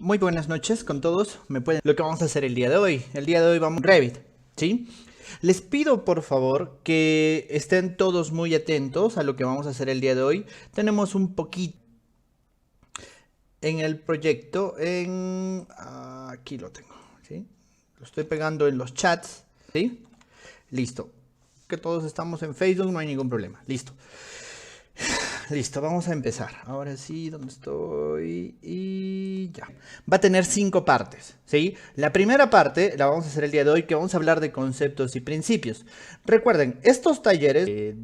Muy buenas noches con todos. Lo que vamos a hacer el día de hoy. El día de hoy vamos a Revit, ¿sí? Les pido por favor que estén todos muy atentos a lo que vamos a hacer el día de hoy. Tenemos un poquito en el proyecto, aquí lo tengo, ¿sí? Lo estoy pegando en los chats, ¿sí? Listo. Que todos estamos en Facebook, no hay ningún problema. Listo. Listo, vamos a empezar. Ahora sí, ¿dónde estoy? Y ya. Va a tener 5 partes, ¿sí? La primera parte la vamos a hacer el día de hoy, que vamos a hablar de conceptos y principios. Recuerden, estos talleres,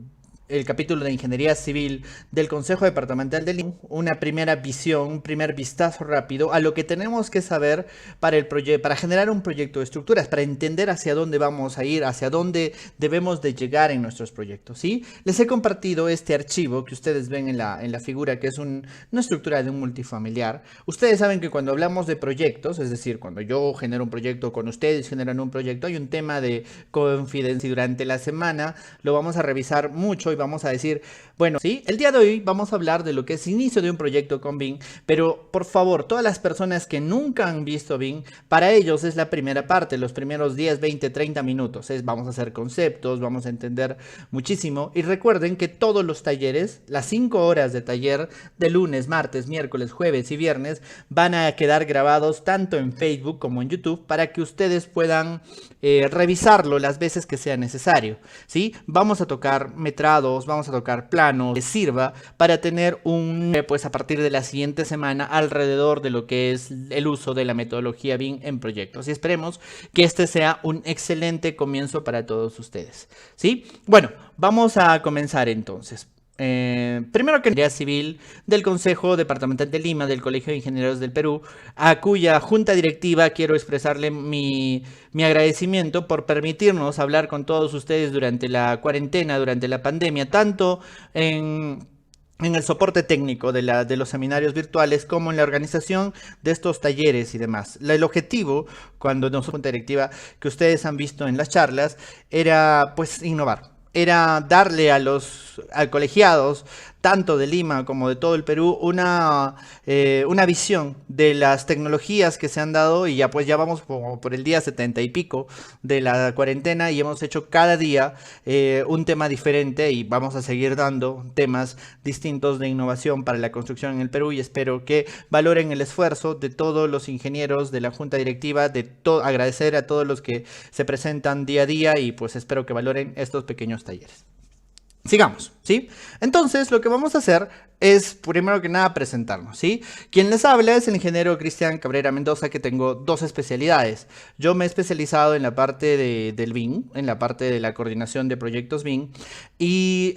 el capítulo de Ingeniería Civil del Consejo Departamental del IN, una primera visión, un primer vistazo rápido a lo que tenemos que saber para el para generar un proyecto de estructuras, para entender hacia dónde vamos a ir, hacia dónde debemos de llegar en nuestros proyectos, ¿sí? Les he compartido este archivo que ustedes ven en la figura, que es una estructura de un multifamiliar. Ustedes saben que cuando hablamos de proyectos, es decir, cuando yo genero un proyecto con ustedes generan un proyecto, hay un tema de confidencialidad. Durante la semana lo vamos a revisar mucho y vamos a decir, bueno, sí, el día de hoy vamos a hablar de lo que es inicio de un proyecto con BIM, pero por favor, todas las personas que nunca han visto BIM, para ellos es la primera parte, los primeros 10, 20, 30 minutos, vamos a hacer conceptos, vamos a entender muchísimo, y recuerden que todos los talleres, las 5 horas de taller de lunes, martes, miércoles, jueves y viernes, van a quedar grabados tanto en Facebook como en YouTube para que ustedes puedan revisarlo las veces que sea necesario, ¿sí? Vamos a tocar metrados, vamos a tocar planos, que sirva para tener pues a partir de la siguiente semana alrededor de lo que es el uso de la metodología BIM en proyectos. Y esperemos que este sea un excelente comienzo para todos ustedes, ¿sí? Bueno, vamos a comenzar entonces. Primero que Ingeniería Civil del Consejo Departamental de Lima, del Colegio de Ingenieros del Perú, a cuya junta directiva quiero expresarle mi agradecimiento por permitirnos hablar con todos ustedes durante la cuarentena, durante la pandemia, tanto en el soporte técnico de los seminarios virtuales como en la organización de estos talleres y demás. El objetivo, cuando nos junta directiva, que ustedes han visto en las charlas, era pues innovar. Era darle a los colegiados, tanto de Lima como de todo el Perú, una visión de las tecnologías que se han dado, y ya pues ya vamos por el día 70 y pico de la cuarentena y hemos hecho cada día un tema diferente, y vamos a seguir dando temas distintos de innovación para la construcción en el Perú, y espero que valoren el esfuerzo de todos los ingenieros de la junta directiva, agradecer a todos los que se presentan día a día, y pues espero que valoren estos pequeños talleres. Sigamos, ¿sí? Entonces, lo que vamos a hacer es, primero que nada, presentarnos, ¿sí? Quien les habla es el ingeniero Cristian Cabrera Mendoza, que tengo 2 especialidades. Yo me he especializado en la parte del BIM, en la parte de la coordinación de proyectos BIM, y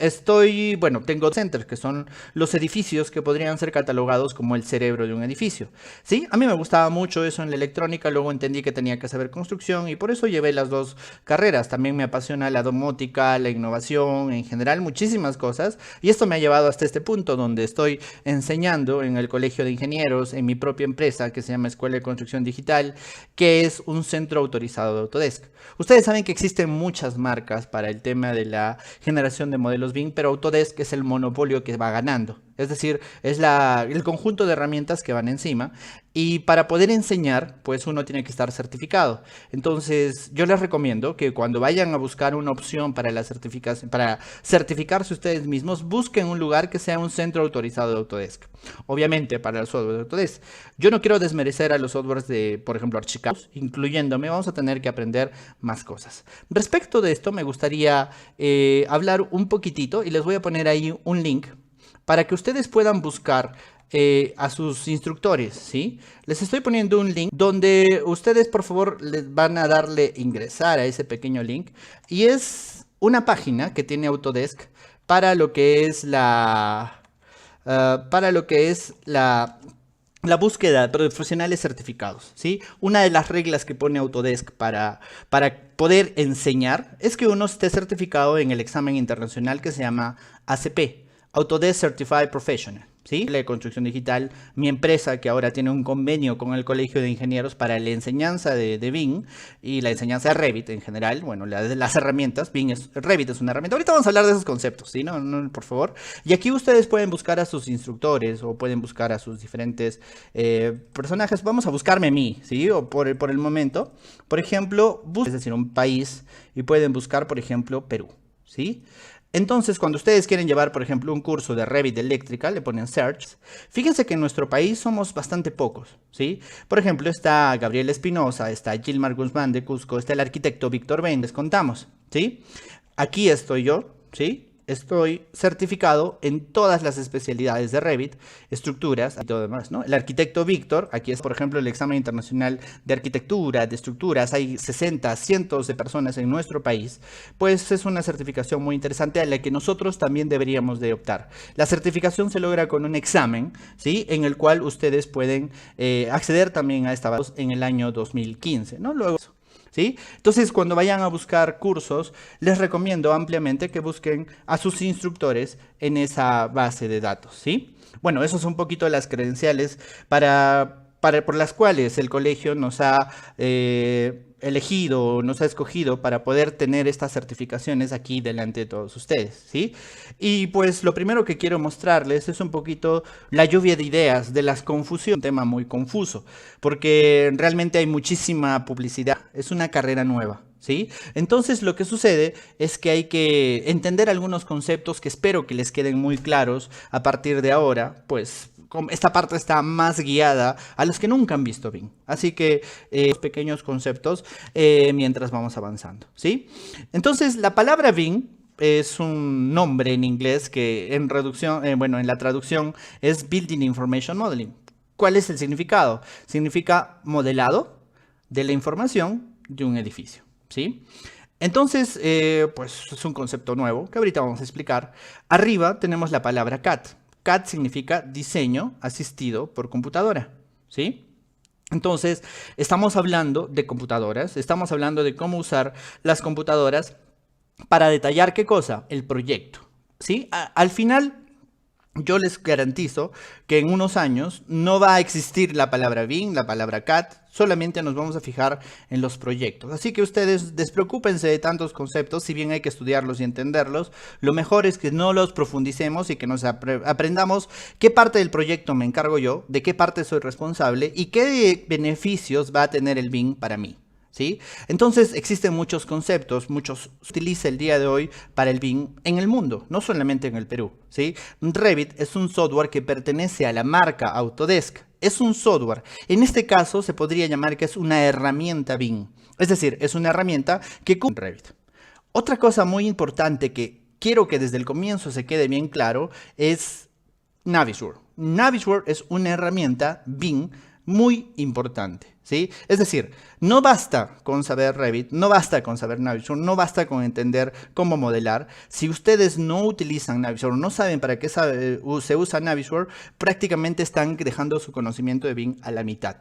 tengo centers, que son los edificios que podrían ser catalogados como el cerebro de un edificio, ¿sí? A mí me gustaba mucho eso en la electrónica, luego entendí que tenía que saber construcción, y por eso llevé las 2 carreras. También me apasiona la domótica, la innovación, en general, muchísimas cosas, y esto me ha llevado hasta este punto, donde estoy enseñando en el Colegio de Ingenieros, en mi propia empresa que se llama Escuela de Construcción Digital, que es un centro autorizado de Autodesk. Ustedes saben que existen muchas marcas para el tema de la generación de modelos BIM, pero Autodesk es el monopolio que va ganando. Es decir, es el conjunto de herramientas que van encima, y para poder enseñar, pues uno tiene que estar certificado. Entonces, yo les recomiendo que cuando vayan a buscar una opción para la certificación, para certificarse ustedes mismos, busquen un lugar que sea un centro autorizado de Autodesk. Obviamente, para el software de Autodesk. Yo no quiero desmerecer a los softwares de, por ejemplo, Archicad, incluyéndome, vamos a tener que aprender más cosas. Respecto de esto, me gustaría hablar un poquitito, y les voy a poner ahí un link para que ustedes puedan buscar a sus instructores, ¿sí? Les estoy poniendo un link donde ustedes, por favor, les van a darle ingresar a ese pequeño link, y es una página que tiene Autodesk para lo que es la búsqueda de profesionales certificados, ¿sí? Una de las reglas que pone Autodesk para poder enseñar es que uno esté certificado en el examen internacional que se llama ACP, Autodesk Certified Professional, ¿sí? La construcción digital, mi empresa que ahora tiene un convenio con el Colegio de Ingenieros para la enseñanza de BIM y la enseñanza de Revit en general, bueno, las herramientas, Revit es una herramienta. Ahorita vamos a hablar de esos conceptos, ¿sí? No, por favor. Y aquí ustedes pueden buscar a sus instructores o pueden buscar a sus diferentes personajes. Vamos a buscarme a mí, ¿sí? O por el momento. Por ejemplo, es decir, un país y pueden buscar, por ejemplo, Perú, ¿sí? Entonces, cuando ustedes quieren llevar, por ejemplo, un curso de Revit Eléctrica, le ponen Search. Fíjense que en nuestro país somos bastante pocos, ¿sí? Por ejemplo, está Gabriel Espinosa, está Gilmar Guzmán de Cusco, está el arquitecto Víctor Ben, les contamos, ¿sí? Aquí estoy yo, ¿sí? Estoy certificado en todas las especialidades de Revit, estructuras y todo demás, ¿no? El arquitecto Víctor, aquí es por ejemplo el examen internacional de arquitectura, de estructuras, hay 60, cientos de personas en nuestro país, pues es una certificación muy interesante a la que nosotros también deberíamos de optar. La certificación se logra con un examen, ¿sí? En el cual ustedes pueden acceder también a esta base en el año 2015, ¿no? Luego... ¿sí? Entonces, cuando vayan a buscar cursos, les recomiendo ampliamente que busquen a sus instructores en esa base de datos, ¿sí? Bueno, eso son un poquito las credenciales por las cuales el colegio nos ha elegido, nos ha escogido para poder tener estas certificaciones aquí delante de todos ustedes, ¿sí? Y pues lo primero que quiero mostrarles es un poquito la lluvia de ideas, de las confusiones, un tema muy confuso, porque realmente hay muchísima publicidad, es una carrera nueva, ¿sí? Entonces lo que sucede es que hay que entender algunos conceptos que espero que les queden muy claros a partir de ahora, pues esta parte está más guiada a los que nunca han visto BIM. Así que pequeños conceptos mientras vamos avanzando, ¿sí? Entonces la palabra BIM es un nombre en inglés que en la traducción es Building Information Modeling. ¿Cuál es el significado? Significa modelado de la información de un edificio, ¿sí? Entonces, pues es un concepto nuevo que ahorita vamos a explicar. Arriba tenemos la palabra CAD. CAD significa diseño asistido por computadora, ¿sí? Entonces, estamos hablando de computadoras, estamos hablando de cómo usar las computadoras para detallar ¿qué cosa? El proyecto, ¿sí? Al final... yo les garantizo que en unos años no va a existir la palabra BIM, la palabra CAD, solamente nos vamos a fijar en los proyectos. Así que ustedes despreocúpense de tantos conceptos, si bien hay que estudiarlos y entenderlos, lo mejor es que no los profundicemos y que nos aprendamos qué parte del proyecto me encargo yo, de qué parte soy responsable y qué beneficios va a tener el BIM para mí, ¿sí? Entonces existen muchos conceptos, muchos se utiliza el día de hoy para el BIM en el mundo, no solamente en el Perú, ¿sí? Revit es un software que pertenece a la marca Autodesk, es un software, en este caso se podría llamar que es una herramienta BIM, es decir, es una herramienta que cumple Revit. Otra cosa muy importante que quiero que desde el comienzo se quede bien claro es Navisworks. Navisworks es una herramienta BIM muy importante, ¿sí? Es decir, no basta con saber Revit, no basta con saber Navisworks, no basta con entender cómo modelar. Si ustedes no utilizan Navisworks, no saben para qué se usa Navisworks, prácticamente están dejando su conocimiento de BIM a la mitad.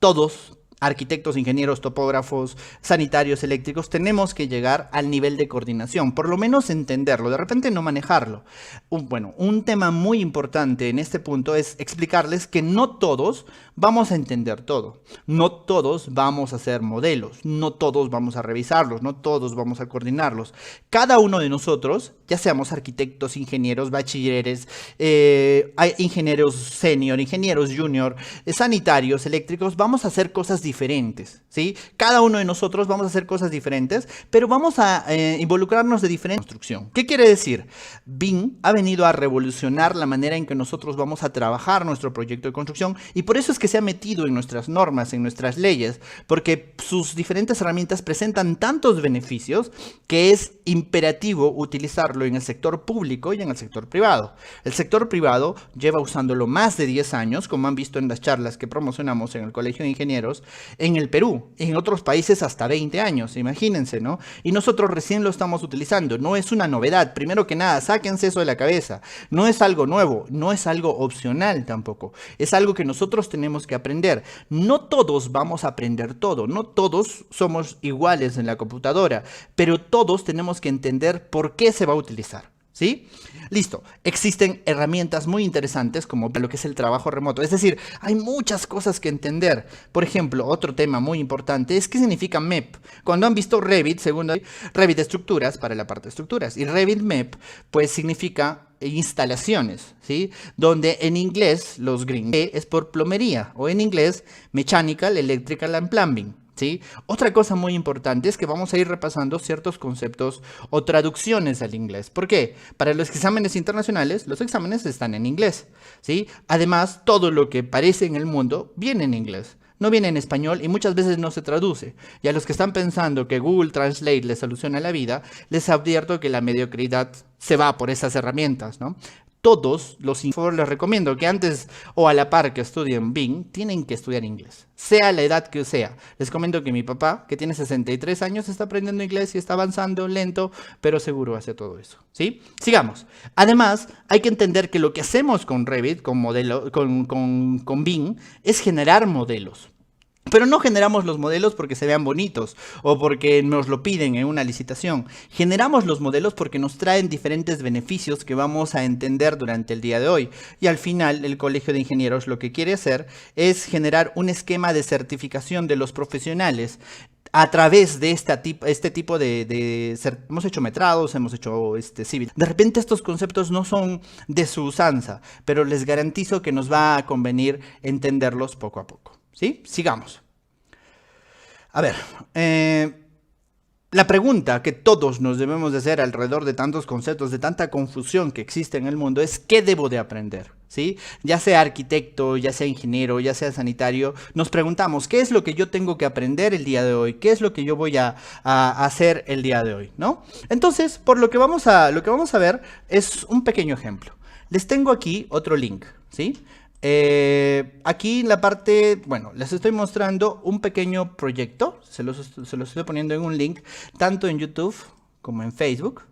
Todos, arquitectos, ingenieros, topógrafos, sanitarios, eléctricos, tenemos que llegar al nivel de coordinación, por lo menos entenderlo, de repente no manejarlo. Un tema muy importante en este punto es explicarles que no todos vamos a entender todo, no todos vamos a hacer modelos, no todos vamos a revisarlos, no todos vamos a coordinarlos. Cada uno de nosotros, ya seamos arquitectos, ingenieros, bachilleres, ingenieros senior, ingenieros junior, sanitarios, eléctricos, vamos a hacer cosas diferentes, ¿sí? Cada uno de nosotros vamos a hacer cosas diferentes, pero vamos a involucrarnos de diferente construcción. ¿Qué quiere decir? BIM ha venido a revolucionar la manera en que nosotros vamos a trabajar nuestro proyecto de construcción y por eso es que se ha metido en nuestras normas, en nuestras leyes, porque sus diferentes herramientas presentan tantos beneficios que es imperativo utilizarlo en el sector público y en el sector privado. El sector privado lleva usándolo más de 10 años, como han visto en las charlas que promocionamos en el Colegio de Ingenieros, en el Perú, en otros países hasta 20 años, imagínense, ¿no? Y nosotros recién lo estamos utilizando, no es una novedad, primero que nada, sáquense eso de la cabeza, no es algo nuevo, no es algo opcional tampoco, es algo que nosotros tenemos que aprender. No todos vamos a aprender todo, no todos somos iguales en la computadora, pero todos tenemos que entender por qué se va a utilizar, ¿Sí? Listo. Existen herramientas muy interesantes como lo que es el trabajo remoto. Es decir, hay muchas cosas que entender. Por ejemplo, otro tema muy importante es qué significa MEP. Cuando han visto Revit, segundo, Revit estructuras para la parte de estructuras. Y Revit MEP, pues significa instalaciones, ¿sí? Donde en inglés los gringos es por plomería o en inglés mechanical, electrical and plumbing. ¿Sí? Otra cosa muy importante es que vamos a ir repasando ciertos conceptos o traducciones al inglés. ¿Por qué? Para los exámenes internacionales, los exámenes están en inglés. ¿Sí? Además, todo lo que aparece en el mundo viene en inglés. No viene en español y muchas veces no se traduce. Y a los que están pensando que Google Translate les soluciona la vida, les advierto que la mediocridad se va por esas herramientas, ¿no? Todos los informes les recomiendo que antes o a la par que estudien Bing, tienen que estudiar inglés, sea la edad que sea. Les comento que mi papá, que tiene 63 años, está aprendiendo inglés y está avanzando lento, pero seguro hace todo eso, ¿sí? Sigamos. Además, hay que entender que lo que hacemos con Revit, con Bing, es generar modelos. Pero no generamos los modelos porque se vean bonitos o porque nos lo piden en una licitación. Generamos los modelos porque nos traen diferentes beneficios que vamos a entender durante el día de hoy. Y al final, el Colegio de Ingenieros lo que quiere hacer es generar un esquema de certificación de los profesionales a través de este tipo de hemos hecho metrados, hemos hecho civil. De repente estos conceptos no son de su usanza, pero les garantizo que nos va a convenir entenderlos poco a poco. ¿Sí? Sigamos. A ver, la pregunta que todos nos debemos de hacer alrededor de tantos conceptos, de tanta confusión que existe en el mundo es ¿qué debo de aprender? ¿Sí? Ya sea arquitecto, ya sea ingeniero, ya sea sanitario, nos preguntamos ¿qué es lo que yo tengo que aprender el día de hoy? ¿Qué es lo que yo voy a hacer el día de hoy? ¿No? Entonces, por lo que vamos a ver es un pequeño ejemplo. Les tengo aquí otro link, ¿sí? Aquí en la parte, bueno, les estoy mostrando un pequeño proyecto, se los estoy poniendo en un link, tanto en YouTube como en Facebook,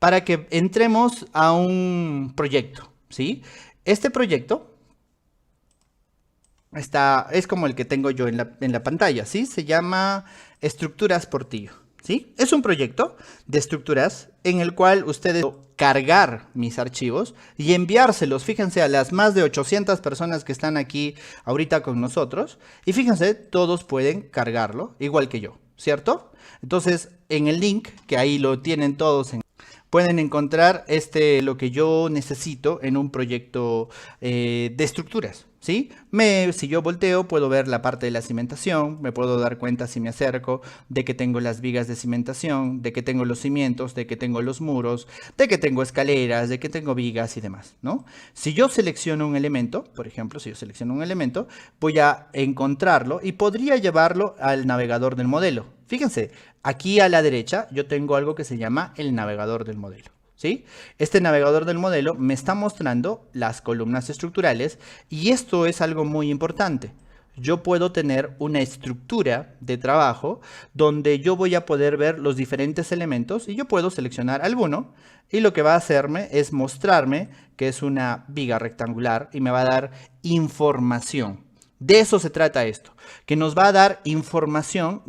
para que entremos a un proyecto, ¿sí? Este proyecto es como el que tengo yo en la pantalla, ¿sí? Se llama Estructuras Portillo, ¿sí? Es un proyecto de estructuras en el cual ustedes cargar mis archivos y enviárselos, fíjense, a las más de 800 personas que están aquí ahorita con nosotros, y fíjense, todos pueden cargarlo, igual que yo, ¿cierto? Entonces, en el link, que ahí lo tienen todos, pueden encontrar lo que yo necesito en un proyecto de estructuras, ¿sí? Si yo volteo, puedo ver la parte de la cimentación, me puedo dar cuenta si me acerco de que tengo las vigas de cimentación, de que tengo los cimientos, de que tengo los muros, de que tengo escaleras, de que tengo vigas y demás, ¿no? Si yo selecciono un elemento, por ejemplo, si yo selecciono un elemento, voy a encontrarlo y podría llevarlo al navegador del modelo. Fíjense, aquí a la derecha yo tengo algo que se llama el navegador del modelo. ¿Sí? Este navegador del modelo me está mostrando las columnas estructurales y esto es algo muy importante. Yo puedo tener una estructura de trabajo donde yo voy a poder ver los diferentes elementos y yo puedo seleccionar alguno y lo que va a hacerme es mostrarme que es una viga rectangular y me va a dar información. De eso se trata esto, que nos va a dar información.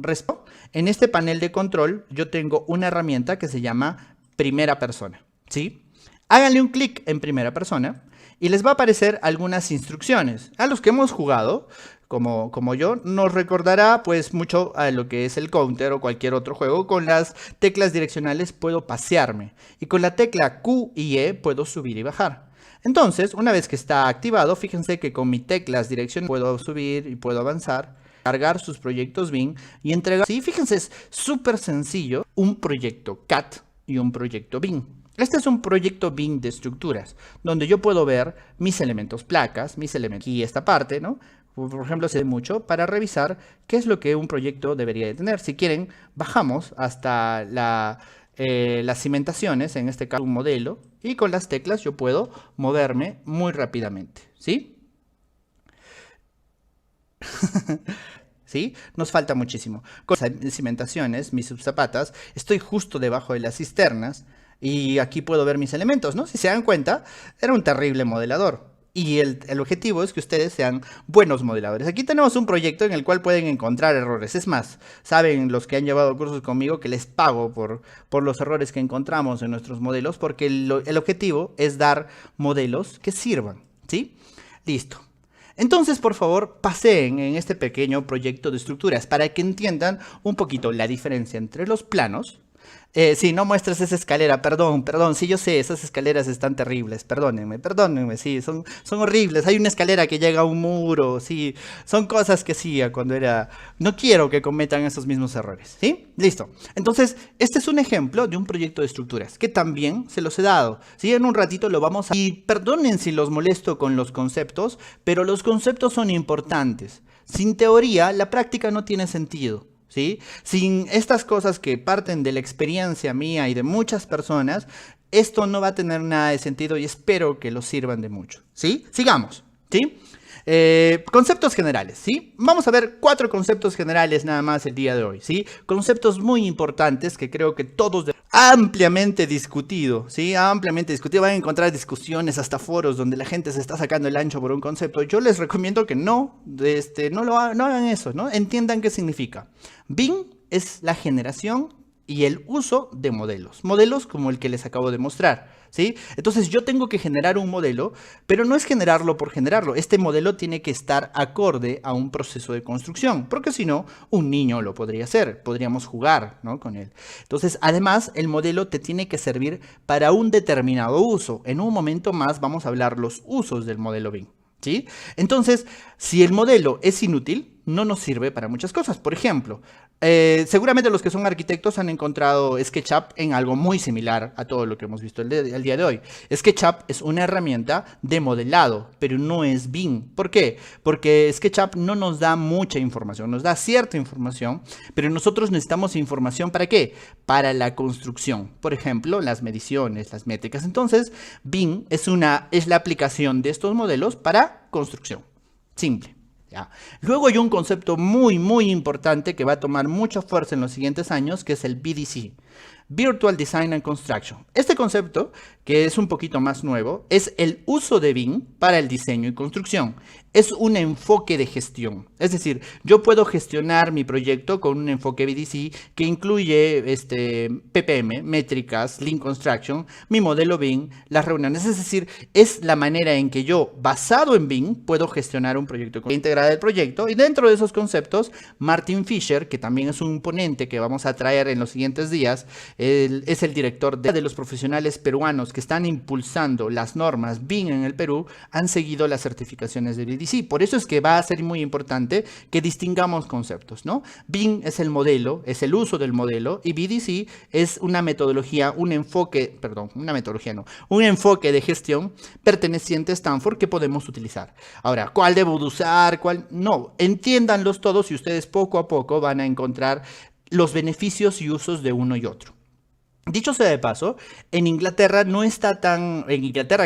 En este panel de control yo tengo una herramienta que se llama primera persona, ¿sí? Háganle un clic en primera persona y les va a aparecer algunas instrucciones. A los que hemos jugado, como yo, nos recordará pues mucho a lo que es el Counter o cualquier otro juego. Con las teclas direccionales puedo pasearme y con la tecla Q y E puedo subir y bajar. Entonces, una vez que está activado, fíjense que con mis teclas direccionales puedo subir y puedo avanzar, cargar sus proyectos Bing y entregar. Sí, fíjense, es súper sencillo un proyecto CAD y un proyecto Bing. Este es un proyecto Bing de estructuras, donde yo puedo ver mis elementos placas, mis elementos y esta parte, ¿no? Por ejemplo, se ve mucho para revisar qué es lo que un proyecto debería de tener. Si quieren, bajamos hasta las cimentaciones, en este caso un modelo, y con las teclas yo puedo moverme muy rápidamente, ¿sí? ¿Sí? Nos falta muchísimo. Con las cimentaciones, mis subzapatas, estoy justo debajo de las cisternas y aquí puedo ver mis elementos, ¿no? Si se dan cuenta, era un terrible modelador. Y el objetivo es que ustedes sean buenos modeladores. Aquí tenemos un proyecto en el cual pueden encontrar errores. Es más, saben los que han llevado cursos conmigo que les pago por los errores que encontramos en nuestros modelos, porque el objetivo es dar modelos que sirvan, ¿sí? Listo. Entonces, por favor, paseen en este pequeño proyecto de estructuras para que entiendan un poquito la diferencia entre los planos. Sí, no muestras esa escalera, perdón, sí, yo sé, esas escaleras están terribles, perdónenme, sí, son horribles. Hay una escalera que llega a un muro, sí, son cosas que hacía cuando era... No quiero que cometan esos mismos errores, ¿sí? Listo. Entonces, este es un ejemplo de un proyecto de estructuras que también se los he dado, ¿sí? En un ratito lo vamos a... Y perdonen si los molesto con los conceptos, pero los conceptos son importantes. Sin teoría, la práctica no tiene sentido. ¿Sí? Sin estas cosas que parten de la experiencia mía y de muchas personas, esto no va a tener nada de sentido y espero que los sirvan de mucho, ¿sí? Sigamos, ¿sí? Conceptos generales, ¿sí? Vamos a ver 4 conceptos generales nada más el día de hoy, ¿sí? Conceptos muy importantes que creo que todos ampliamente discutido, ¿sí? Ampliamente discutido. Van a encontrar discusiones, hasta foros donde la gente se está sacando el ancho por un concepto. Yo les recomiendo que no hagan eso, ¿no? Entiendan qué significa. BIM es la generación y el uso de modelos como el que les acabo de mostrar, ¿sí? Entonces yo tengo que generar un modelo, pero no es generarlo por generarlo. Este modelo tiene que estar acorde a un proceso de construcción, porque si no, un niño lo podría hacer, podríamos jugar, ¿no?, con él. Entonces, además, el modelo te tiene que servir para un determinado uso. En un momento más vamos a hablar los usos del modelo BIM, ¿sí? Entonces, si el modelo es inútil, no nos sirve para muchas cosas. Por ejemplo, seguramente los que son arquitectos han encontrado SketchUp en algo muy similar a todo lo que hemos visto el día de hoy. SketchUp es una herramienta de modelado, pero no es BIM. ¿Por qué? Porque SketchUp no nos da mucha información, nos da cierta información, pero nosotros necesitamos información ¿para qué? Para la construcción. Por ejemplo, las mediciones, las métricas. Entonces, BIM es la aplicación de estos modelos para construcción. Simple. ¿Ya? Luego hay un concepto muy importante que va a tomar mucha fuerza en los siguientes años, que es el VDC, Virtual Design and Construction. Este concepto, que es un poquito más nuevo, es el uso de BIM para el diseño y construcción. Es un enfoque de gestión. Es decir, yo puedo gestionar mi proyecto con un enfoque VDC que incluye PPM, métricas, Lean Construction, mi modelo BIM, las reuniones. Es decir, es la manera en que yo, basado en BIM, puedo gestionar un proyecto integrado del proyecto. Y dentro de esos conceptos, Martin Fisher, que también es un ponente que vamos a traer en los siguientes días, es el director de los profesionales peruanos que están impulsando las normas BIM en el Perú, han seguido las certificaciones de VDC. Por eso es que va a ser muy importante que distingamos conceptos, ¿no? BIM es el modelo, es el uso del modelo, y VDC es una metodología, un enfoque de gestión perteneciente a Stanford que podemos utilizar. Ahora, ¿cuál debo usar? ¿Cuál no? Entiéndanlos todos y ustedes poco a poco van a encontrar los beneficios y usos de uno y otro. Dicho sea de paso, en Inglaterra,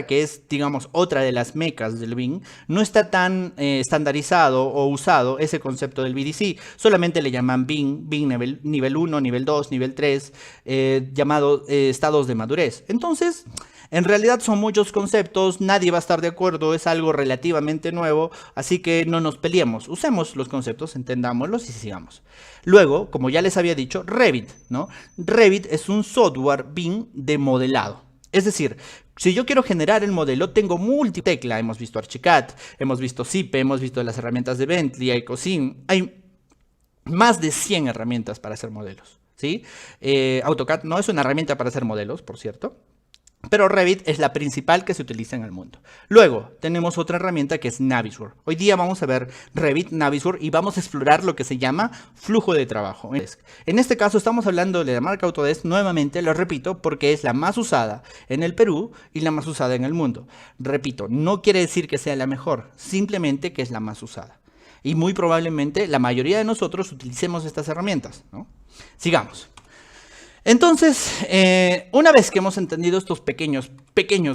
que es, digamos, otra de las mecas del BIM, no está tan estandarizado o usado ese concepto del VDC. Solamente le llaman BIM nivel 1, nivel 2, nivel 3, llamado estados de madurez. Entonces, en realidad son muchos conceptos, nadie va a estar de acuerdo, es algo relativamente nuevo, así que no nos peleemos, usemos los conceptos, entendámoslos y sigamos. Luego, como ya les había dicho, Revit, ¿no? Revit es un software BIM de modelado. Es decir, si yo quiero generar el modelo, tengo multitecla. Hemos visto Archicad, hemos visto Zipe, hemos visto las herramientas de Bentley, Icosim. Hay más de 100 herramientas para hacer modelos, ¿sí? AutoCAD no es una herramienta para hacer modelos, por cierto. Pero Revit es la principal que se utiliza en el mundo. Luego tenemos otra herramienta que es Navisworks. Hoy día vamos a ver Revit, Navisworks y vamos a explorar lo que se llama flujo de trabajo. En este caso estamos hablando de la marca Autodesk, nuevamente lo repito, porque es la más usada en el Perú y la más usada en el mundo. Repito, no quiere decir que sea la mejor, simplemente que es la más usada. Y muy probablemente la mayoría de nosotros utilicemos estas herramientas, ¿no? Sigamos. Entonces, una vez que hemos entendido estos pequeños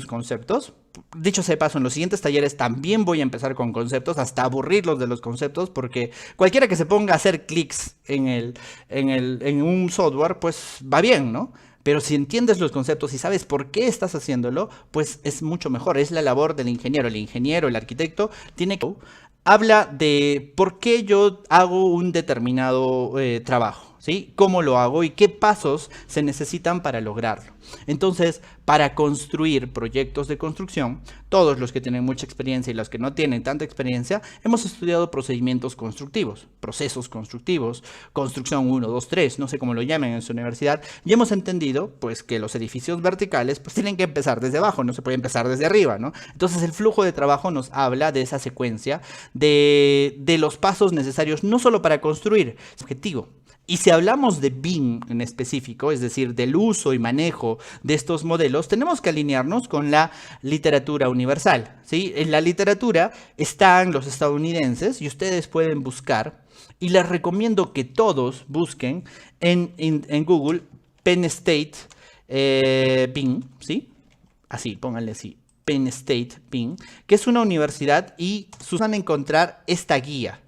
conceptos, dicho sea de paso, en los siguientes talleres también voy a empezar con conceptos, hasta aburrirlos de los conceptos, porque cualquiera que se ponga a hacer clics en un software, pues va bien, ¿no? Pero si entiendes los conceptos y sabes por qué estás haciéndolo, pues es mucho mejor. Es la labor del ingeniero. El ingeniero, el arquitecto, tiene que... Habla de por qué yo hago un determinado trabajo, ¿sí? Cómo lo hago y qué pasos se necesitan para lograrlo. Entonces, para construir proyectos de construcción, todos los que tienen mucha experiencia y los que no tienen tanta experiencia, hemos estudiado procedimientos constructivos, procesos constructivos, construcción 1, 2, 3, no sé cómo lo llamen en su universidad, y hemos entendido pues que los edificios verticales pues tienen que empezar desde abajo, no se puede empezar desde arriba, ¿no? Entonces el flujo de trabajo nos habla de esa secuencia, de los pasos necesarios no solo para construir, es objetivo. Y si hablamos de BIM en específico, es decir, del uso y manejo de estos modelos, tenemos que alinearnos con la literatura universal, ¿sí? En la literatura están los estadounidenses y ustedes pueden buscar, y les recomiendo que todos busquen en Google Penn State BIM, ¿sí? Así, pónganle así, Penn State BIM, que es una universidad y van a encontrar esta guía.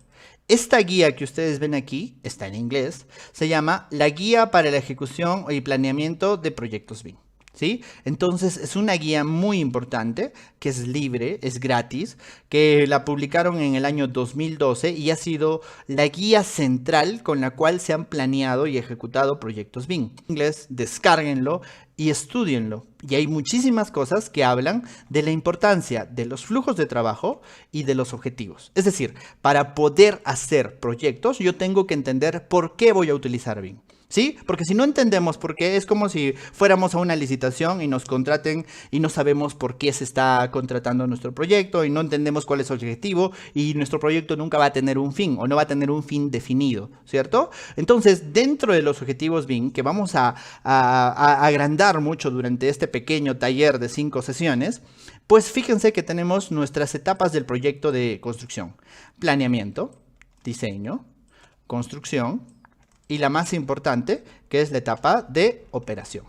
Esta guía que ustedes ven aquí, está en inglés, se llama La Guía para la Ejecución y Planeamiento de Proyectos BIM, ¿sí? Entonces es una guía muy importante, que es libre, es gratis, que la publicaron en el año 2012 y ha sido la guía central con la cual se han planeado y ejecutado proyectos BIM. En inglés, descárguenlo y estudienlo. Y hay muchísimas cosas que hablan de la importancia de los flujos de trabajo y de los objetivos. Es decir, para poder hacer proyectos, yo tengo que entender por qué voy a utilizar BIM. ¿Sí? Porque si no entendemos por qué, es como si fuéramos a una licitación y nos contraten y no sabemos por qué se está contratando nuestro proyecto y no entendemos cuál es el objetivo y nuestro proyecto nunca va a tener un fin o no va a tener un fin definido, ¿cierto? Entonces, dentro de los objetivos BIM, que vamos a agrandar mucho durante este pequeño taller de 5 sesiones, pues fíjense que tenemos nuestras etapas del proyecto de construcción: planeamiento, diseño, construcción, y la más importante, que es la etapa de operación,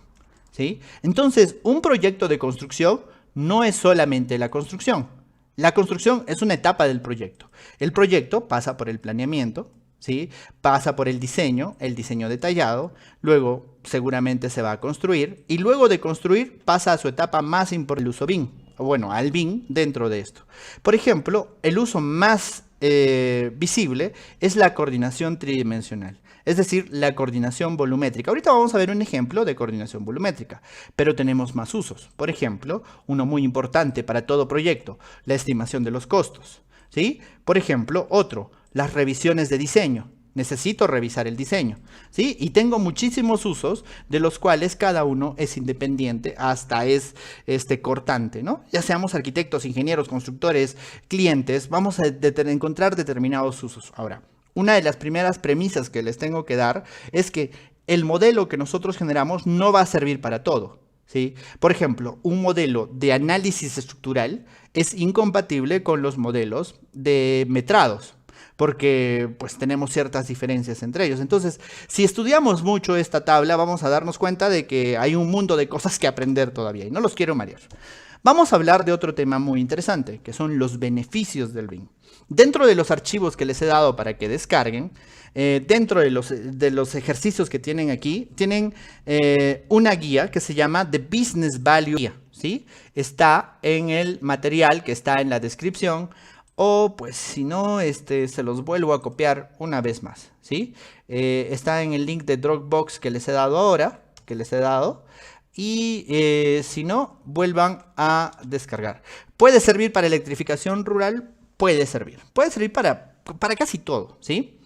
¿sí? Entonces, un proyecto de construcción no es solamente la construcción. La construcción es una etapa del proyecto. El proyecto pasa por el planeamiento, ¿sí? Pasa por el diseño detallado, luego seguramente se va a construir, y luego de construir pasa a su etapa más importante, el uso BIM, o bueno, al BIM dentro de esto. Por ejemplo, el uso más visible es la coordinación tridimensional. Es decir, la coordinación volumétrica. Ahorita vamos a ver un ejemplo de coordinación volumétrica, pero tenemos más usos. Por ejemplo, uno muy importante para todo proyecto, la estimación de los costos, ¿sí? Por ejemplo, otro, las revisiones de diseño. Necesito revisar el diseño, ¿sí? Y tengo muchísimos usos, de los cuales cada uno es independiente, hasta es cortante, ¿no? Ya seamos arquitectos, ingenieros, constructores, clientes, vamos a encontrar determinados usos. Ahora, una de las primeras premisas que les tengo que dar es que el modelo que nosotros generamos no va a servir para todo, ¿sí? Por ejemplo, un modelo de análisis estructural es incompatible con los modelos de metrados, porque pues tenemos ciertas diferencias entre ellos. Entonces, si estudiamos mucho esta tabla, vamos a darnos cuenta de que hay un mundo de cosas que aprender todavía y no los quiero marear. Vamos a hablar de otro tema muy interesante, que son los beneficios del BIM. Dentro de los archivos que les he dado para que descarguen, dentro de los ejercicios que tienen aquí, tienen una guía que se llama The Business Value Guía, ¿sí? Está en el material que está en la descripción, o pues si no, se los vuelvo a copiar una vez más, ¿sí? Está en el link de Dropbox que les he dado ahora, y si no, vuelvan a descargar. ¿Puede servir para electrificación rural? Puede servir para casi todo, ¿sí?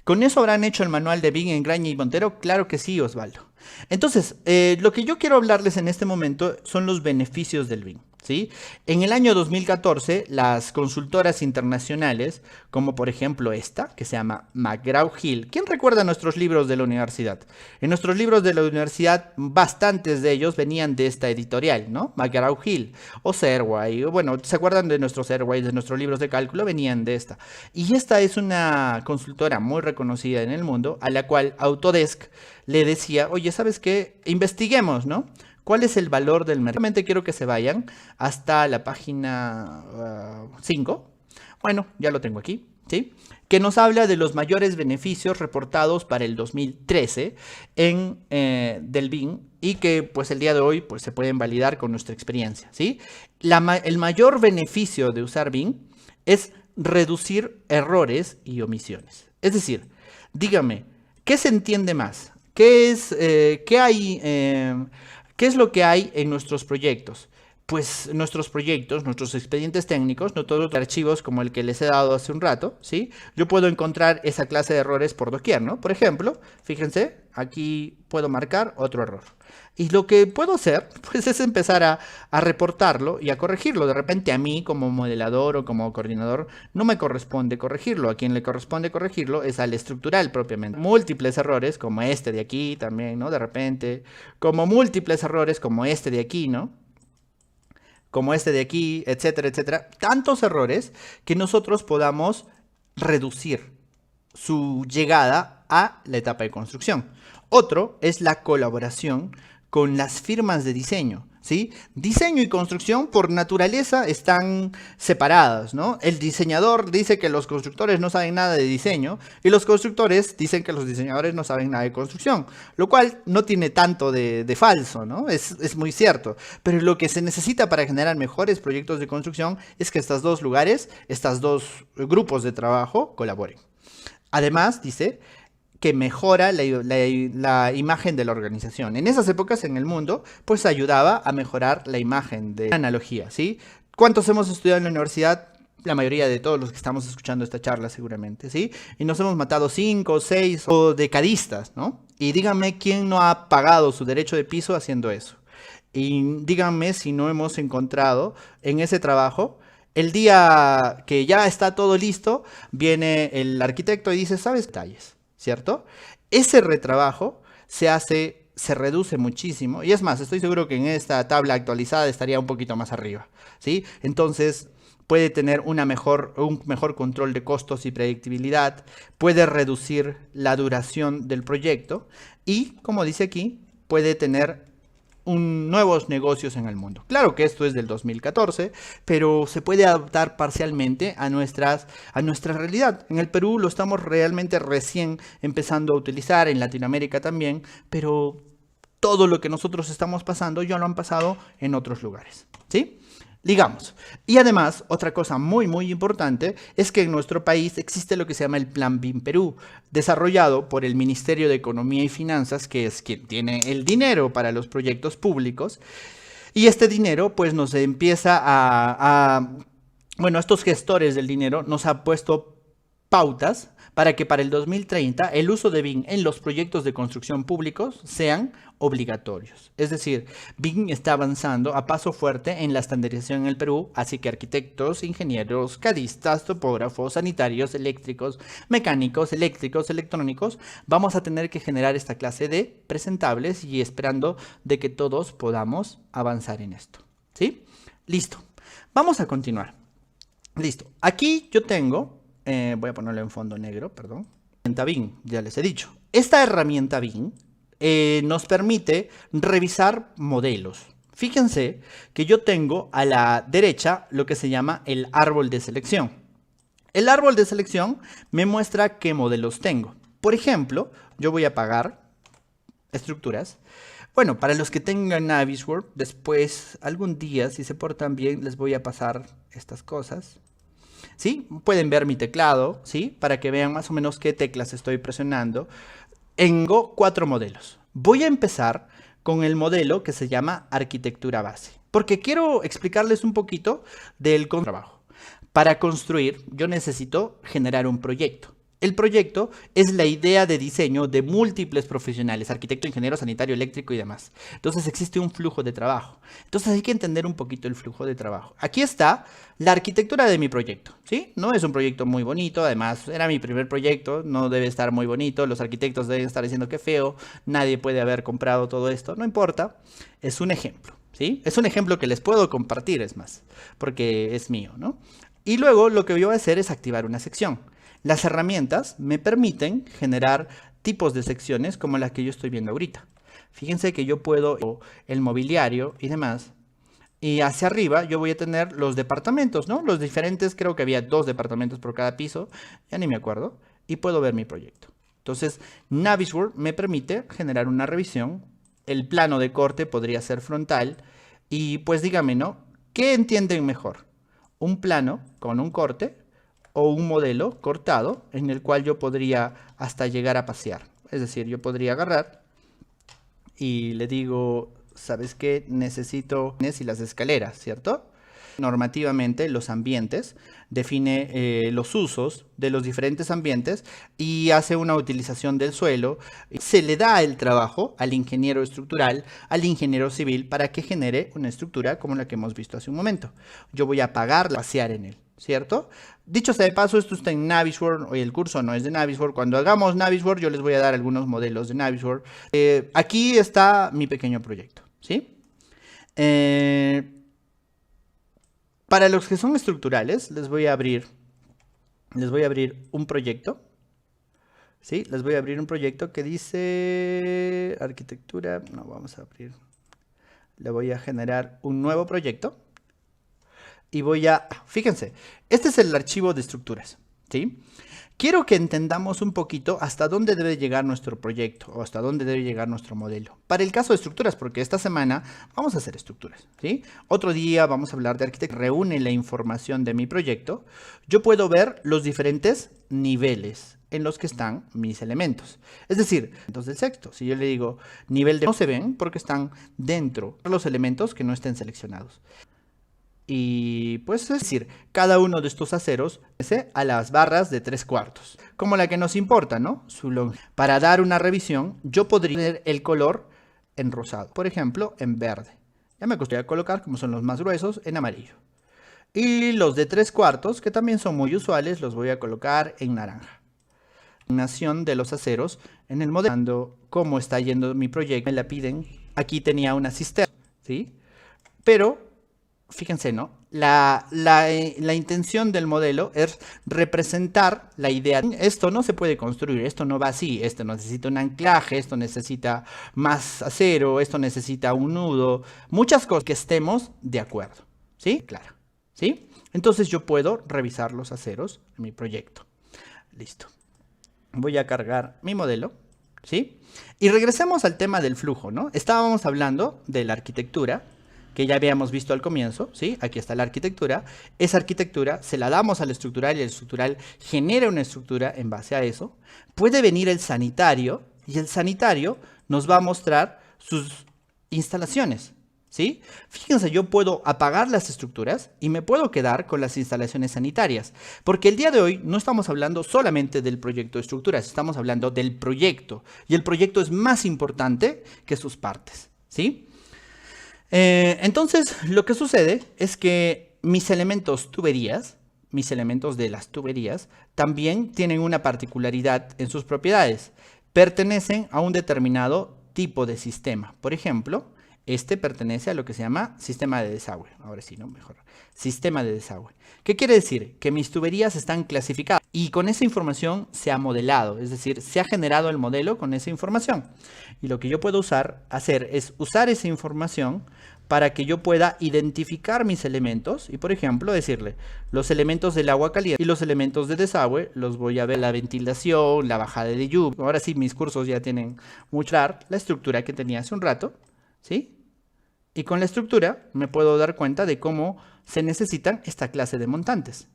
¿Con eso habrán hecho el manual de BIM en Graña y Montero? Claro que sí, Osvaldo. Entonces, lo que yo quiero hablarles en este momento son los beneficios del BIM, ¿sí? En el año 2014, las consultoras internacionales, como por ejemplo esta, que se llama McGraw-Hill. ¿Quién recuerda nuestros libros de la universidad? En nuestros libros de la universidad, bastantes de ellos venían de esta editorial, ¿no? McGraw-Hill o Serway. Bueno, ¿se acuerdan de nuestros Serway, de nuestros libros de cálculo? Venían de esta. Y esta es una consultora muy reconocida en el mundo, a la cual Autodesk le decía, oye, ¿sabes qué? Investiguemos, ¿no? ¿Cuál es el valor del mercado? Realmente quiero que se vayan hasta la página 5. Bueno, ya lo tengo aquí, ¿sí? Que nos habla de los mayores beneficios reportados para el 2013 del BIM y que pues el día de hoy pues se pueden validar con nuestra experiencia, ¿sí? El mayor beneficio de usar Bing es reducir errores y omisiones. Es decir, dígame, ¿qué se entiende más? ¿Qué es, qué es lo que hay en nuestros proyectos? Pues nuestros proyectos, nuestros expedientes técnicos, no todos los archivos como el que les he dado hace un rato, ¿sí? Yo puedo encontrar esa clase de errores por doquier, ¿no? Por ejemplo, fíjense, aquí puedo marcar otro error. Y lo que puedo hacer, pues es empezar a reportarlo y a corregirlo. De repente a mí, como modelador o como coordinador, no me corresponde corregirlo. A quien le corresponde corregirlo es al estructural propiamente. Múltiples errores, como este de aquí también, ¿no? De repente, como múltiples errores como este de aquí, ¿no? Como este de aquí, etcétera, etcétera. Tantos errores que nosotros podamos reducir su llegada a la etapa de construcción. Otro es la colaboración con las firmas de diseño, ¿sí? Diseño y construcción por naturaleza están separadas, ¿no? El diseñador dice que los constructores no saben nada de diseño y los constructores dicen que los diseñadores no saben nada de construcción, lo cual no tiene tanto de falso, ¿no? Es muy cierto, pero lo que se necesita para generar mejores proyectos de construcción es que estos dos lugares, estos dos grupos de trabajo colaboren. Además, dice que mejora la imagen de la organización. En esas épocas en el mundo, pues ayudaba a mejorar la imagen de la analogía, ¿sí? ¿Cuántos hemos estudiado en la universidad? La mayoría de todos los que estamos escuchando esta charla seguramente, ¿sí? Y nos hemos matado 5, 6 o decadistas, ¿no? Y díganme quién no ha pagado su derecho de piso haciendo eso. Y díganme si no hemos encontrado en ese trabajo, el día que ya está todo listo, viene el arquitecto y dice, ¿sabes detalles? ¿Cierto? Ese retrabajo se reduce muchísimo. Y es más, estoy seguro que en esta tabla actualizada estaría un poquito más arriba, ¿sí? Entonces, puede tener un mejor control de costos y predictibilidad, puede reducir la duración del proyecto y, como dice aquí, puede tener nuevos negocios en el mundo. Claro que esto es del 2014, pero se puede adaptar parcialmente a nuestra realidad. En el Perú lo estamos realmente recién empezando a utilizar, en Latinoamérica también, pero todo lo que nosotros estamos pasando ya lo han pasado en otros lugares, ¿sí? Digamos. Y además, otra cosa muy importante es que en nuestro país existe lo que se llama el Plan BIM Perú, desarrollado por el Ministerio de Economía y Finanzas, que es quien tiene el dinero para los proyectos públicos. Y este dinero pues nos empieza bueno, estos gestores del dinero nos han puesto pautas para que para el 2030 el uso de BIM en los proyectos de construcción públicos sean obligatorios. Es decir, BIM está avanzando a paso fuerte en la estandarización en el Perú, así que arquitectos, ingenieros, cadistas, topógrafos, sanitarios, eléctricos, mecánicos, eléctricos, electrónicos, vamos a tener que generar esta clase de presentables y esperando de que todos podamos avanzar en esto. ¿Sí? Listo. Vamos a continuar. Listo. Aquí yo tengo... voy a ponerlo en fondo negro, perdón. Herramienta BIM, ya les he dicho. Esta herramienta BIM nos permite revisar modelos. Fíjense que yo tengo a la derecha lo que se llama el árbol de selección. El árbol de selección me muestra qué modelos tengo. Por ejemplo, yo voy a apagar estructuras. Bueno, para los que tengan Navisworks, después, algún día, si se portan bien, les voy a pasar estas cosas. ¿Sí? Pueden ver mi teclado, ¿sí? Para que vean más o menos qué teclas estoy presionando. Tengo 4 modelos. Voy a empezar con el modelo que se llama arquitectura base, porque quiero explicarles un poquito del trabajo. Para construir, yo necesito generar un proyecto. El proyecto es la idea de diseño de múltiples profesionales, arquitecto, ingeniero, sanitario, eléctrico y demás. Entonces existe un flujo de trabajo. Entonces hay que entender un poquito el flujo de trabajo. Aquí está la arquitectura de mi proyecto, ¿sí? No es un proyecto muy bonito, además era mi primer proyecto, no debe estar muy bonito, los arquitectos deben estar diciendo que feo, nadie puede haber comprado todo esto, no importa, es un ejemplo, ¿sí? Es un ejemplo que les puedo compartir, es más, porque es mío, ¿no? Y luego lo que voy a hacer es activar una sección. Las herramientas me permiten generar tipos de secciones como las que yo estoy viendo ahorita. Fíjense que yo puedo el mobiliario y demás. Y hacia arriba yo voy a tener los departamentos, ¿no? Los diferentes, creo que había 2 departamentos por cada piso. Ya ni me acuerdo. Y puedo ver mi proyecto. Entonces, Navisworks me permite generar una revisión el plano de corte podría ser frontal. Y pues dígame, ¿no? ¿Qué entienden mejor? ¿Un plano con un corte o un modelo cortado en el cual yo podría hasta llegar a pasear? Es decir, yo podría agarrar y le digo, ¿sabes qué? Necesito y las escaleras, ¿cierto? Normativamente los ambientes define los usos de los diferentes ambientes y hace una utilización del suelo. Se le da el trabajo al ingeniero estructural, al ingeniero civil, para que genere una estructura como la que hemos visto hace un momento. Yo voy a pagarla, pasear en él, ¿cierto? Dicho sea de paso, esto está en Navisworks. Hoy el curso no es de Navisworks. Cuando hagamos Navisworks yo les voy a dar algunos modelos de Navisworks. Aquí está mi pequeño proyecto, ¿sí? Para los que son estructurales, les voy a abrir un proyecto. ¿Sí? Les voy a abrir un proyecto que dice arquitectura. No, vamos a abrir. Le voy a generar un nuevo proyecto. Y fíjense, este es el archivo de estructuras, ¿sí? Quiero que entendamos un poquito hasta dónde debe llegar nuestro proyecto o hasta dónde debe llegar nuestro modelo. Para el caso de estructuras, porque esta semana vamos a hacer estructuras, ¿sí? Otro día vamos a hablar de arquitectura. Reúne la información de mi proyecto. Yo puedo ver los diferentes niveles en los que están mis elementos. Es decir, entonces del sexto, si yo le digo nivel de no se ven porque están dentro de los elementos que no estén seleccionados. Y pues es decir, cada uno de estos aceros a las barras de 3/4, como la que nos importa, ¿no? Su longitud. Para dar una revisión, yo podría tener el color en rosado, por ejemplo, en verde. Ya me gustaría colocar, como son los más gruesos, en amarillo. Y los de 3/4, que también son muy usuales, los voy a colocar en naranja. Asignación de los aceros en el modelo, cómo está yendo mi proyecto, me la piden. Aquí tenía una cisterna, ¿sí? Pero fíjense, ¿no? La intención del modelo es representar la idea. Esto no se puede construir, esto no va así, esto necesita un anclaje, esto necesita más acero, esto necesita un nudo, muchas cosas que estemos de acuerdo, ¿sí? Claro, ¿sí? Entonces yo puedo revisar los aceros en mi proyecto. Listo. Voy a cargar mi modelo, ¿sí? Y regresemos al tema del flujo, ¿no? Estábamos hablando de la arquitectura, que ya habíamos visto al comienzo, ¿sí? Aquí está la arquitectura. Esa arquitectura se la damos al estructural y el estructural genera una estructura en base a eso. Puede venir el sanitario y el sanitario nos va a mostrar sus instalaciones, ¿sí? Fíjense, yo puedo apagar las estructuras y me puedo quedar con las instalaciones sanitarias, porque el día de hoy no estamos hablando solamente del proyecto de estructuras, estamos hablando del proyecto, y el proyecto es más importante que sus partes, ¿sí? Entonces, lo que sucede es que mis elementos tuberías, mis elementos de las tuberías, también tienen una particularidad en sus propiedades. Pertenecen a un determinado tipo de sistema. Por ejemplo, este pertenece a lo que se llama sistema de desagüe. Ahora sí, no, mejor. Sistema de desagüe. ¿Qué quiere decir? Que mis tuberías están clasificadas y con esa información se ha modelado, es decir, se ha generado el modelo con esa información. Y lo que yo puedo hacer es usar esa información para que yo pueda identificar mis elementos y, por ejemplo, decirle los elementos del agua caliente y los elementos de desagüe los voy a ver, la ventilación, la bajada de lluvia. Ahora sí, mis cursos ya tienen mucho la estructura que tenía hace un rato, ¿sí? Y con la estructura me puedo dar cuenta de cómo se necesitan esta clase de montantes.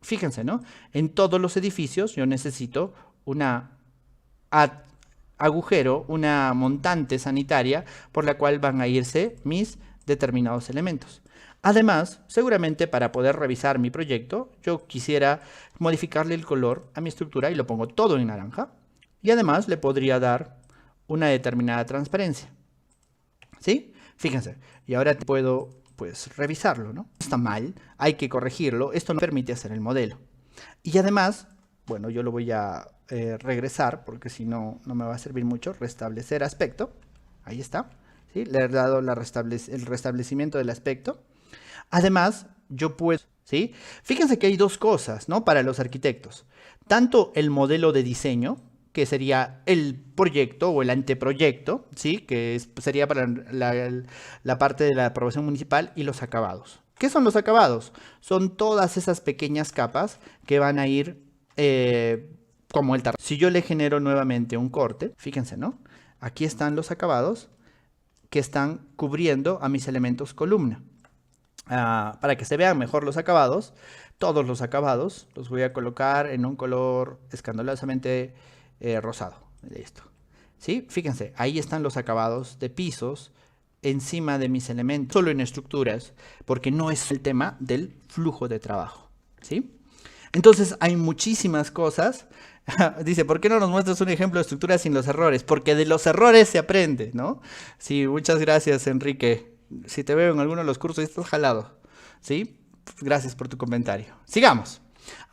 Fíjense, ¿no? En todos los edificios yo necesito una agujero, una montante sanitaria por la cual van a irse mis determinados elementos. Además, seguramente para poder revisar mi proyecto, yo quisiera modificarle el color a mi estructura y lo pongo todo en naranja. Y además le podría dar una determinada transparencia, ¿sí? Fíjense, y ahora puedo pues revisarlo, ¿no? Está mal, hay que corregirlo, esto no permite hacer el modelo. Y además, bueno, yo lo voy a regresar porque si no, no me va a servir mucho. Restablecer aspecto, ahí está, ¿sí? Le he dado el restablecimiento del aspecto. Además, yo puedo, ¿sí? Fíjense que hay dos cosas, ¿no? Para los arquitectos, tanto el modelo de diseño, que sería el proyecto o el anteproyecto, ¿sí? Que sería para la parte de la aprobación municipal, y los acabados. ¿Qué son los acabados? Son todas esas pequeñas capas que van a ir como el tarro. Si yo le genero nuevamente un corte, fíjense, ¿no? Aquí están los acabados que están cubriendo a mis elementos columna. Para que se vean mejor los acabados, todos los acabados los voy a colocar en un color escandalosamente rosado. Listo. ¿Sí? Fíjense, ahí están los acabados de pisos encima de mis elementos, solo en estructuras, porque no es el tema del flujo de trabajo. ¿Sí? Entonces hay muchísimas cosas. Dice, ¿por qué no nos muestras un ejemplo de estructura sin los errores? Porque de los errores se aprende, ¿no? Sí, muchas gracias, Enrique. Si te veo en alguno de los cursos, estás jalado. ¿Sí? Gracias por tu comentario. Sigamos.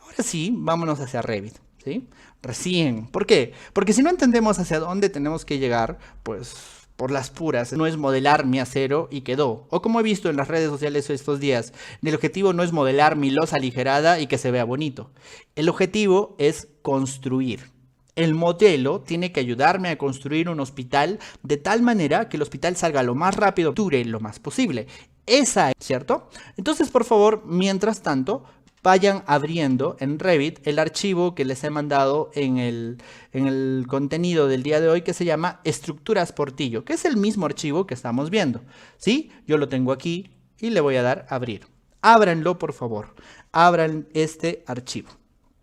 Ahora sí, vámonos hacia Revit. ¿Sí? Recién. ¿Por qué? Porque si no entendemos hacia dónde tenemos que llegar, pues por las puras, no es modelar mi acero y quedó. O como he visto en las redes sociales estos días, el objetivo no es modelar mi losa aligerada y que se vea bonito. El objetivo es construir. El modelo tiene que ayudarme a construir un hospital de tal manera que el hospital salga lo más rápido, dure lo más posible. Esa es, ¿cierto? Entonces, por favor, mientras tanto, vayan abriendo en Revit el archivo que les he mandado en el contenido del día de hoy, que se llama Estructuras Portillo, que es el mismo archivo que estamos viendo. ¿Sí? Yo lo tengo aquí y le voy a dar a abrir. Ábranlo, por favor. Abran este archivo.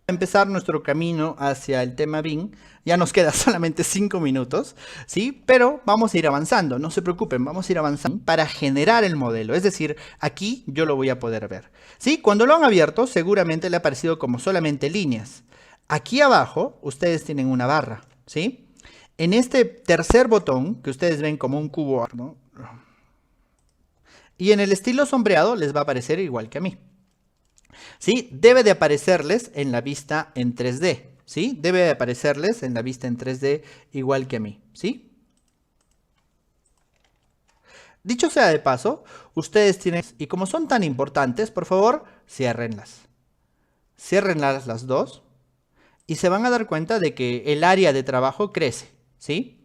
Empezar nuestro camino hacia el tema BIM. Ya nos queda solamente 5 minutos, ¿sí? Pero vamos a ir avanzando, no se preocupen, vamos a ir avanzando para generar el modelo. Es decir, aquí yo lo voy a poder ver, ¿sí? Cuando lo han abierto, seguramente le ha aparecido como solamente líneas. Aquí abajo, ustedes tienen una barra, ¿sí? En este tercer botón, que ustedes ven como un cubo, ¿no? Y en el estilo sombreado les va a aparecer igual que a mí. ¿Sí? Debe de aparecerles en la vista en 3D, ¿sí? Debe de aparecerles en la vista en 3D igual que a mí, ¿sí? Dicho sea de paso, ustedes tienen, y como son tan importantes, por favor, ciérrenlas. Ciérrenlas las dos y se van a dar cuenta de que el área de trabajo crece, ¿sí?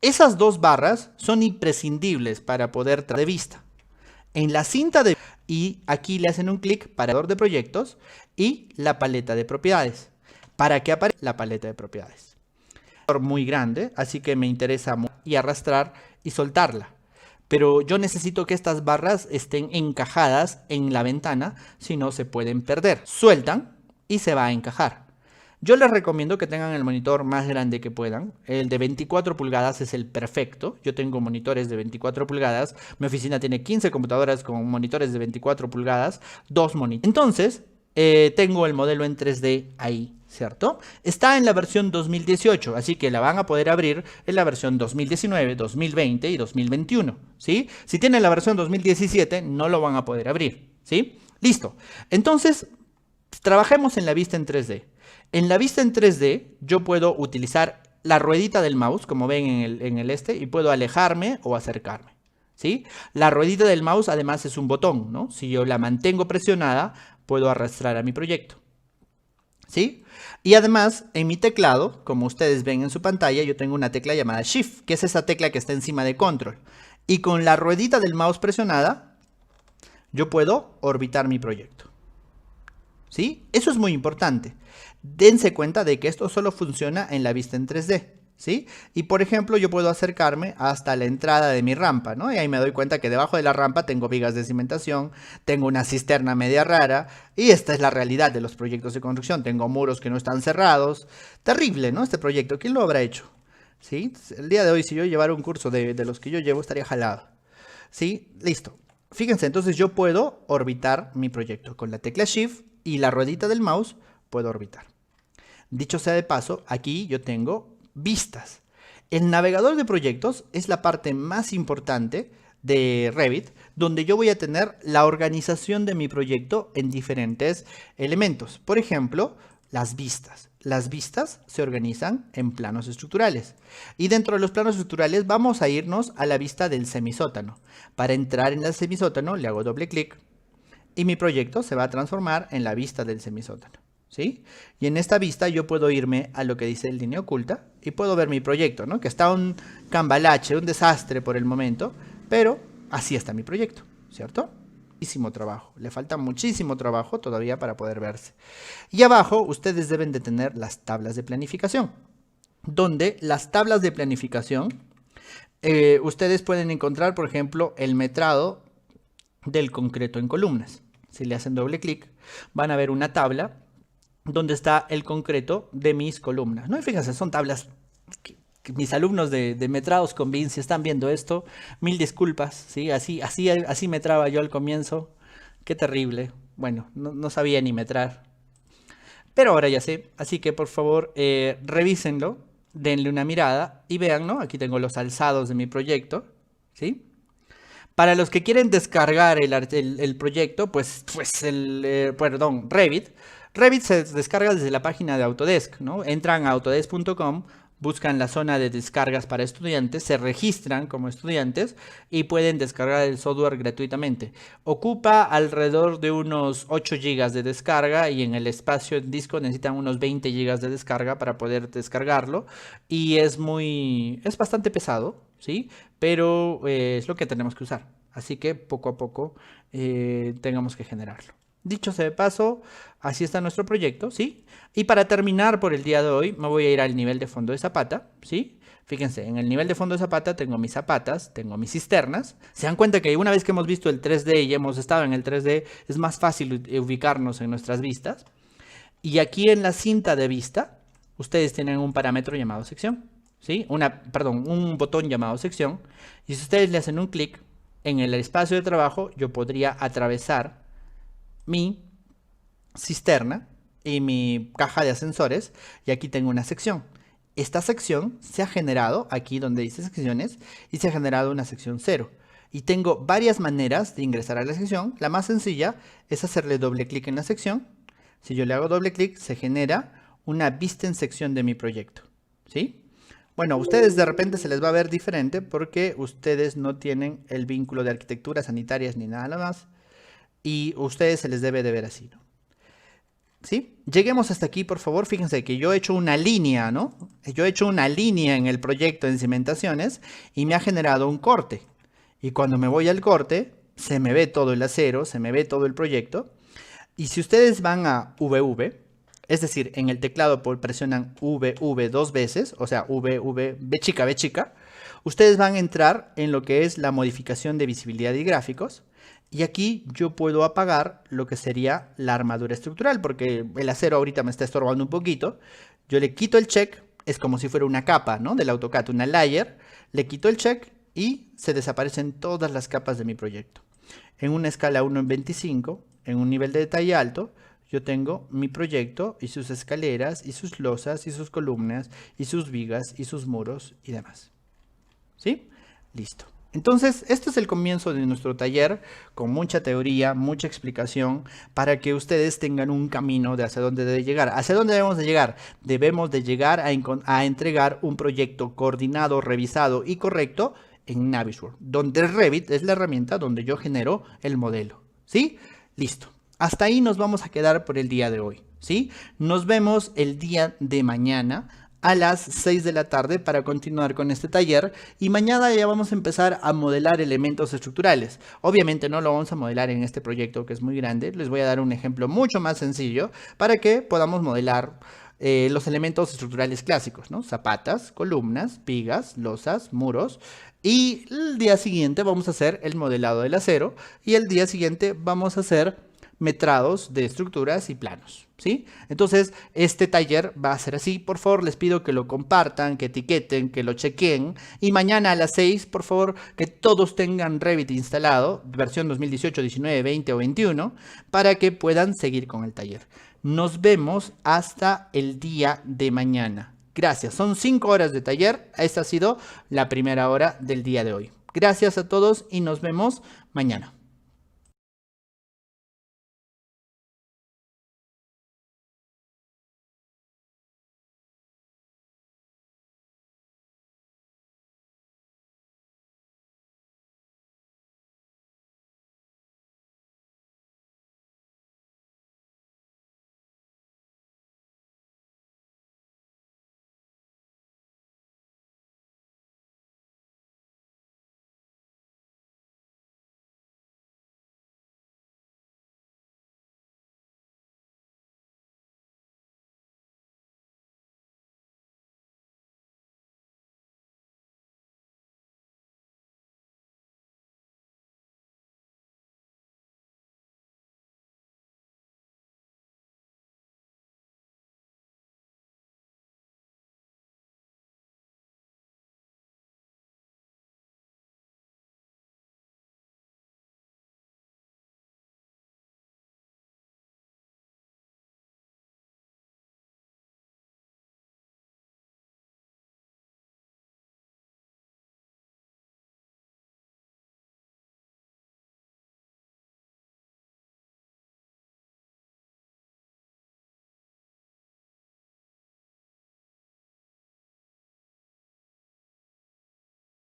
Esas dos barras son imprescindibles para poder tratar de vista. En la cinta de... Y aquí le hacen un clic para el de proyectos y la paleta de propiedades. Para que aparezca la paleta de propiedades. Muy grande, así que me interesa y arrastrar y soltarla. Pero yo necesito que estas barras estén encajadas en la ventana, si no se pueden perder. Sueltan y se va a encajar. Yo les recomiendo que tengan el monitor más grande que puedan. El de 24 pulgadas es el perfecto. Yo tengo monitores de 24 pulgadas. Mi oficina tiene 15 computadoras con monitores de 24 pulgadas. 2 monitores. Entonces, tengo el modelo en 3D ahí, ¿cierto? Está en la versión 2018, así que la van a poder abrir en la versión 2019, 2020 y 2021, ¿sí? Si tienen la versión 2017, no lo van a poder abrir, ¿sí? Listo. Entonces, trabajemos en la vista en 3D. En la vista en 3D, yo puedo utilizar la ruedita del mouse, como ven en el y puedo alejarme o acercarme, ¿sí? La ruedita del mouse además es un botón, ¿no? Si yo la mantengo presionada, puedo arrastrar a mi proyecto, ¿sí? Y además, en mi teclado, como ustedes ven en su pantalla, yo tengo una tecla llamada Shift, que es esa tecla que está encima de Control. Y con la ruedita del mouse presionada, yo puedo orbitar mi proyecto, ¿sí? Eso es muy importante. Dense cuenta de que esto solo funciona en la vista en 3D, ¿sí? Y por ejemplo, yo puedo acercarme hasta la entrada de mi rampa, ¿no? Y ahí me doy cuenta que debajo de la rampa tengo vigas de cimentación, tengo una cisterna media rara, y esta es la realidad de los proyectos de construcción. Tengo muros que no están cerrados. Terrible, ¿no? Este proyecto, ¿quién lo habrá hecho? ¿Sí? El día de hoy, si yo llevara un curso de los que yo llevo, estaría jalado. ¿Sí? Listo. Fíjense, entonces yo puedo orbitar mi proyecto. Con la tecla Shift y la ruedita del mouse puedo orbitar. Dicho sea de paso, aquí yo tengo vistas. El navegador de proyectos es la parte más importante de Revit, donde yo voy a tener la organización de mi proyecto en diferentes elementos. Por ejemplo, las vistas. Las vistas se organizan en planos estructurales. Y dentro de los planos estructurales vamos a irnos a la vista del semisótano. Para entrar en el semisótano le hago doble clic y mi proyecto se va a transformar en la vista del semisótano, ¿sí? Y en esta vista yo puedo irme a lo que dice el línea oculta y puedo ver mi proyecto, ¿no? Que está un cambalache, un desastre por el momento, pero así está mi proyecto, ¿cierto? Muchísimo trabajo, le falta muchísimo trabajo todavía para poder verse. Y abajo ustedes deben de tener las tablas de planificación, donde las tablas de planificación ustedes pueden encontrar, por ejemplo, el metrado del concreto en columnas. Si le hacen doble clic, van a ver una tabla donde está el concreto de mis columnas, ¿no? Y fíjense, son tablas que mis alumnos de metrados con BIM, si están viendo esto, mil disculpas, ¿sí? Así metraba yo al comienzo. Qué terrible. Bueno, no sabía ni metrar. Pero ahora ya sé, así que por favor revísenlo, denle una mirada y vean, ¿no? Aquí tengo los alzados de mi proyecto, ¿sí? Para los que quieren descargar el proyecto, perdón, Revit. Revit se descarga desde la página de Autodesk, ¿no? Entran a autodesk.com, buscan la zona de descargas para estudiantes, se registran como estudiantes y pueden descargar el software gratuitamente. Ocupa alrededor de unos 8 GB de descarga y en el espacio en disco necesitan unos 20 GB de descarga para poder descargarlo. Y es bastante pesado, ¿sí? Pero es lo que tenemos que usar. Así que poco a poco tengamos que generarlo. Dicho sea de paso, así está nuestro proyecto, ¿sí? Y para terminar por el día de hoy, me voy a ir al nivel de fondo de zapata, ¿sí? Fíjense, en el nivel de fondo de zapata tengo mis zapatas, tengo mis cisternas. Se dan cuenta que una vez que hemos visto el 3D y hemos estado en el 3D, es más fácil ubicarnos en nuestras vistas. Y aquí en la cinta de vista, ustedes tienen un parámetro llamado sección, ¿sí? Un botón llamado sección. Y si ustedes le hacen un clic en el espacio de trabajo, yo podría atravesar mi cisterna y mi caja de ascensores y aquí tengo una sección. Esta sección se ha generado aquí donde dice secciones y se ha generado una sección 0 y tengo varias maneras de ingresar a la sección. La más sencilla es hacerle doble clic en la sección. Si yo le hago doble clic, se genera una vista en sección de mi proyecto, ¿sí? Bueno, a ustedes de repente se les va a ver diferente porque ustedes no tienen el vínculo de arquitecturas sanitarias ni nada más. Y a ustedes se les debe de ver así, ¿no? ¿Sí? Lleguemos hasta aquí, por favor. Fíjense que yo he hecho una línea, ¿no? Yo he hecho una línea en el proyecto en cimentaciones y me ha generado un corte. Y cuando me voy al corte, se me ve todo el acero, se me ve todo el proyecto. Y si ustedes van a VV, es decir, en el teclado presionan VV 2 veces, o sea, VV, B chica, ustedes van a entrar en lo que es la modificación de visibilidad y gráficos. Y aquí yo puedo apagar lo que sería la armadura estructural, porque el acero ahorita me está estorbando un poquito. Yo le quito el check, es como si fuera una capa, ¿no? Del AutoCAD, una layer. Le quito el check y se desaparecen todas las capas de mi proyecto. En una escala 1:25, en un nivel de detalle alto, yo tengo mi proyecto y sus escaleras y sus losas y sus columnas y sus vigas y sus muros y demás. ¿Sí? Listo. Entonces, este es el comienzo de nuestro taller con mucha teoría, mucha explicación para que ustedes tengan un camino de hacia dónde debe llegar. ¿Hacia dónde debemos de llegar? Debemos de llegar a entregar un proyecto coordinado, revisado y correcto en Navisworks, donde Revit es la herramienta donde yo genero el modelo. ¿Sí? Listo. Hasta ahí nos vamos a quedar por el día de hoy. ¿Sí? Nos vemos el día de mañana a las 6 de la tarde para continuar con este taller y mañana ya vamos a empezar a modelar elementos estructurales. Obviamente no lo vamos a modelar en este proyecto que es muy grande, les voy a dar un ejemplo mucho más sencillo para que podamos modelar los elementos estructurales clásicos, ¿no? Zapatas, columnas, vigas, losas, muros. Y el día siguiente vamos a hacer el modelado del acero y el día siguiente vamos a hacer metrados de estructuras y planos, ¿sí? Entonces, este taller va a ser así. Por favor, les pido que lo compartan, que etiqueten, que lo chequen. Y mañana a las 6, por favor, que todos tengan Revit instalado, versión 2018, 19, 20 o 21, para que puedan seguir con el taller. Nos vemos hasta el día de mañana. Gracias. Son 5 horas de taller. Esta ha sido la primera hora del día de hoy. Gracias a todos y nos vemos mañana.